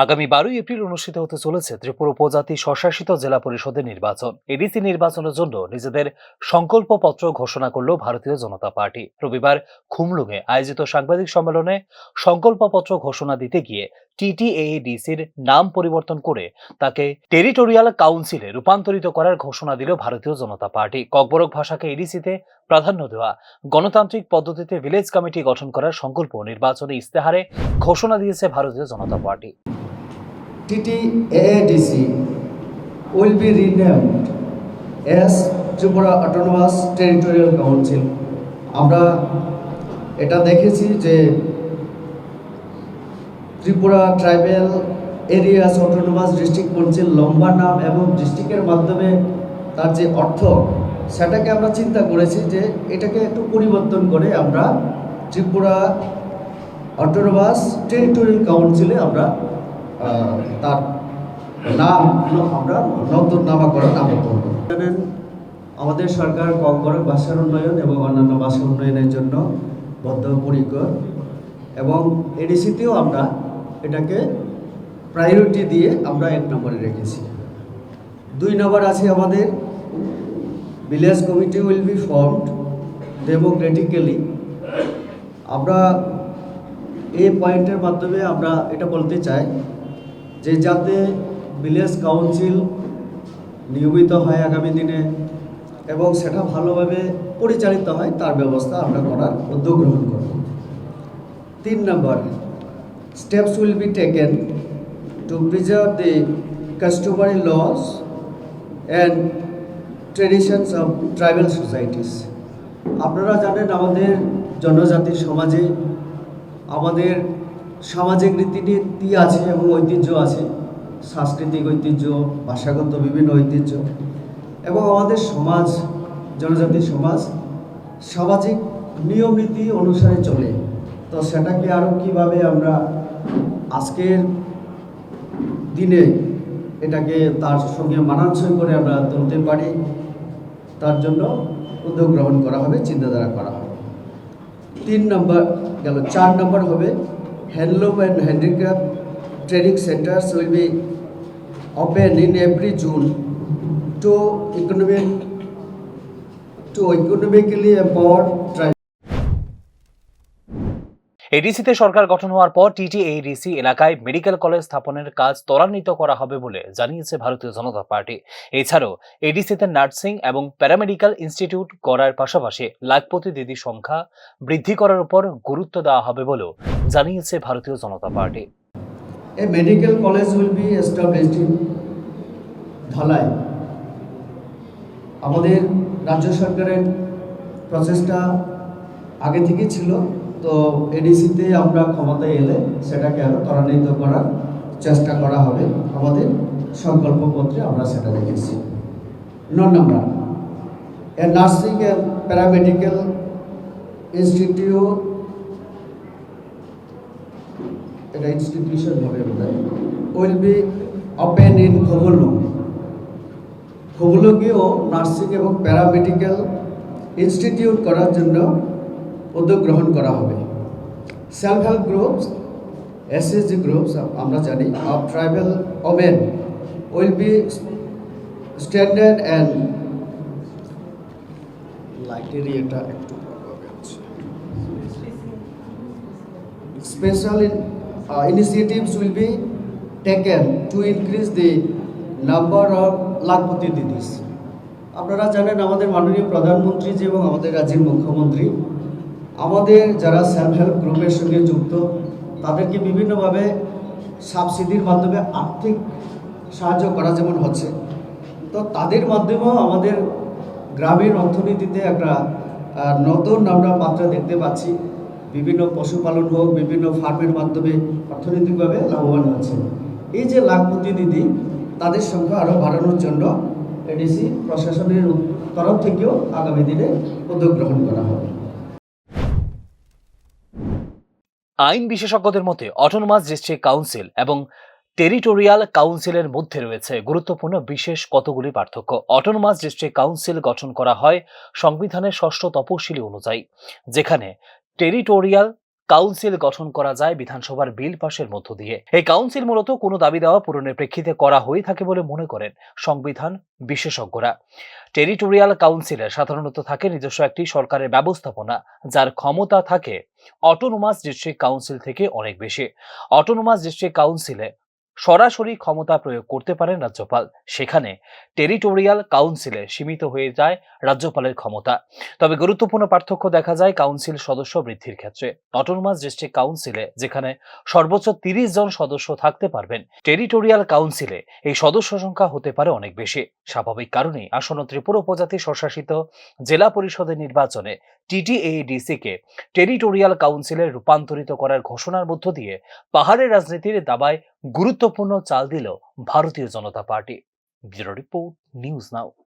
আগামী 12 এপ্রিল অনুষ্ঠিত হতে চলেছে ত্রিপুরা উপজাতি স্বশাসিত জেলা পরিষদের নির্বাচন। এডিসি নির্বাচনের জন্য নিজেদের সংকল্পপত্র ঘোষণা করল ভারতীয় জনতা পার্টি। রবিবার খুমলুঙে আয়োজিত সাংবাদিক সম্মেলনে সংকল্পপত্র ঘোষণা দিতে গিয়ে টিটিএডিসির নাম পরিবর্তন করে তাকে টেরিটোরিয়াল কাউন্সিলে রূপান্তরিত করার ঘোষণা দিল ভারতীয় জনতা পার্টি। ককবরক ভাষাকে এডিসিতে প্রাধান্য দেওয়া, গণতান্ত্রিক পদ্ধতিতে ভিলেজ কমিটি গঠন করার সংকল্প নির্বাচনী ইস্তেহারে ঘোষণা দিয়েছে ভারতীয় Janata party. TTAADC will be renamed as Tripura Autonomous Territorial Council. আমরা এটা দেখেছি যে Tripura tribal areas autonomous district council লম্বা নাম এবং ডিস্ট্রিক্টের মাধ্যমে তার যে অর্থ সেটাকে আমরা চিন্তা করেছি যে এটাকে একটু পরিবর্তন করে আমরা ত্রিপুরা অটোনোমাস টেরিটোরিয়াল কাউন্সিলে আমরা তার নাম আমরা নতুন নামকরণ আমরা করব। জানেন আমাদের সরকার ককবরক ভাষার উন্নয়ন এবং অন্যান্য ভাষা উন্নয়নের জন্য বদ্ধপরিকর এবং এডিসিতেও আমরা এটাকে প্রায়োরিটি দিয়ে আমরা 1 নম্বরে রেখেছি। 2 নম্বর আছে আমাদের village committee will be formed democratically. আমরা এই পয়েন্টের মাধ্যমে আমরা এটা বলতে চাই যে যাতে ভিলেজ কাউন্সিল নিয়মিত হয় আগামী দিনে এবং সেটা ভালোভাবে পরিচালিত হয় তার ব্যবস্থা আমরা করার উদ্যোগ গ্রহণ করব। 3 number, steps will be taken to preserve the customary laws and traditions of tribal societies. আপনারা জানেন আমাদের জনজাতির সমাজে আমাদের সামাজিক রীতিনীতি আছে এবং ঐতিহ্য আছে, সাংস্কৃতিক ঐতিহ্য, ভাষাগত বিভিন্ন ঐতিহ্য এবং আমাদের সমাজ জনজাতির সমাজ সামাজিক নিয়ম নীতি অনুসারে চলে। তো সেটাকে আরও কীভাবে আমরা আজকের দিনে এটাকে তার সঙ্গে মানানসই করে আমরা তুলতে পারি তার জন্য উদ্যোগ গ্রহণ করা হবে, চিন্তাধারা করা হবে। 3 নম্বর গেল। 4 নম্বর হবে handloom and handicraft training centres will be open in every zone to economically empowered tribe. এডিসিতে সরকার গঠন হওয়ার পর টিটিএডিসি এলাকায় মেডিকেল কলেজ স্থাপনের কাজ ত্বরান্বিত করা হবে বলে জানিয়েছে ভারতীয় জনতা পার্টি। এছাড়াও এডিসিতে নার্সিং এবং প্যারামেডিক্যাল ইনস্টিটিউট করার পাশাপাশি লাখপতি দিদির সংখ্যা বৃদ্ধি করার উপর গুরুত্ব দেওয়া হবে বলেও জানিয়েছে ভারতীয় Janata party. A medical college will be established in Dhalai. আমাদের রাজ্য সরকারের প্রচেষ্টা আগে থেকে ছিল, তো এডিসিতে আমরা ক্ষমতায় এলে সেটাকে আরও ত্বরান্বিত করার চেষ্টা করা হবে। আমাদের সংকল্পপত্রে আমরা সেটা রেখেছি। 9 number, a nursing and paramedical institute, এটা ইনস্টিটিউশন হবে বোধহয়, will be open in Khumulwng. খুমলুঙেও নার্সিং এবং প্যারামেডিক্যাল ইনস্টিটিউট করার জন্য উদ্যোগ গ্রহণ করা হবে। Self help groups, SSG groups আমরা জানি of tribal women will be standard and লাইটেরই এটা একটু special initiatives will be taken to increase the number of Lakhpati দিদিস। আপনারা জানেন আমাদের মাননীয় প্রধানমন্ত্রী এবং আমাদের রাজ্যের মুখ্যমন্ত্রী আমাদের যারা সেলফ হেল্প গ্রুপের সঙ্গে যুক্ত তাদেরকে বিভিন্নভাবে সাবসিডির মাধ্যমে আর্থিক সাহায্য করা যেমন হচ্ছে, তো তাদের মাধ্যমেও আমাদের গ্রামীণ অর্থনীতিতে একটা নতুন আমরা মাত্রা দেখতে পাচ্ছি। বিভিন্ন পশুপালন হোক, বিভিন্ন ফার্মের মাধ্যমে অর্থনৈতিকভাবে লাভবান হচ্ছে। এই যে লাখপতি দিদি তাদের সংখ্যা আরও বাড়ানোর জন্য এডিসি প্রশাসনের তরফ থেকেও আগামী দিনে উদ্যোগ গ্রহণ করা হবে। আইন বিশেষজ্ঞদের মতে অটোনোমাস ডিস্ট্রিক্ট কাউন্সিল এবং টেরিটোরিয়াল কাউন্সিলের মধ্যে রয়েছে গুরুত্বপূর্ণ বিশেষ কতগুলি পার্থক্য। অটোনোমাস ডিস্ট্রিক্ট কাউন্সিল গঠন করা হয় সংবিধানের 6ষ্ঠ তপশিলি অনুযায়ী, যেখানে টেরিটোরিয়াল কাউন্সিল গঠন করা যায় বিধানসভার বিল পাশের মধ্য দিয়ে। এই কাউন্সিল মূলত কোনো দাবি দেওয়া পূরণের প্রেক্ষিতে করা হয়ে থাকে বলে মনে করেন সংবিধান বিশেষজ্ঞরা। টেরিটোরিয়াল কাউন্সিলে সাধারণত থাকে নিজস্ব একটি সরকারের ব্যবস্থাপনা, যার ক্ষমতা থাকে অটোনোমাস ডিস্ট্রিক্ট কাউন্সিল থেকে অনেক বেশি। অটোনোমাস ডিস্ট্রিক্ট কাউন্সিলে সরাসরি ক্ষমতা প্রয়োগ করতে পারেন রাজ্যপাল, সেখানে টেরিটোরিয়াল কাউন্সিলে সীমিত হয়ে যায় রাজ্যপালের ক্ষমতা। তবে গুরুত্বপূর্ণ পার্থক্য দেখা যায় কাউন্সিল সদস্য বৃদ্ধির ক্ষেত্রে। অটোনোমাস ডিস্ট্রিক্ট কাউন্সিলে যেখানে সর্বোচ্চ 30 জন সদস্য থাকতে পারবেন, টেরিটোরিয়াল কাউন্সিলে এই সদস্য সংখ্যা হতে পারে অনেক বেশি। স্বাভাবিক কারণেই আসন্ন ত্রিপুরা উপজাতি স্বশাসিত জেলা পরিষদের নির্বাচনে টিটিএডিসি কে টেরিটোরিয়াল কাউন্সিলে রূপান্তরিত করার ঘোষণার মধ্য দিয়ে পাহাড়ের রাজনীতির দাবায় গুরুত্বপূর্ণ চাল দিল Bharatiya Janata party. Bureau report, news নাও।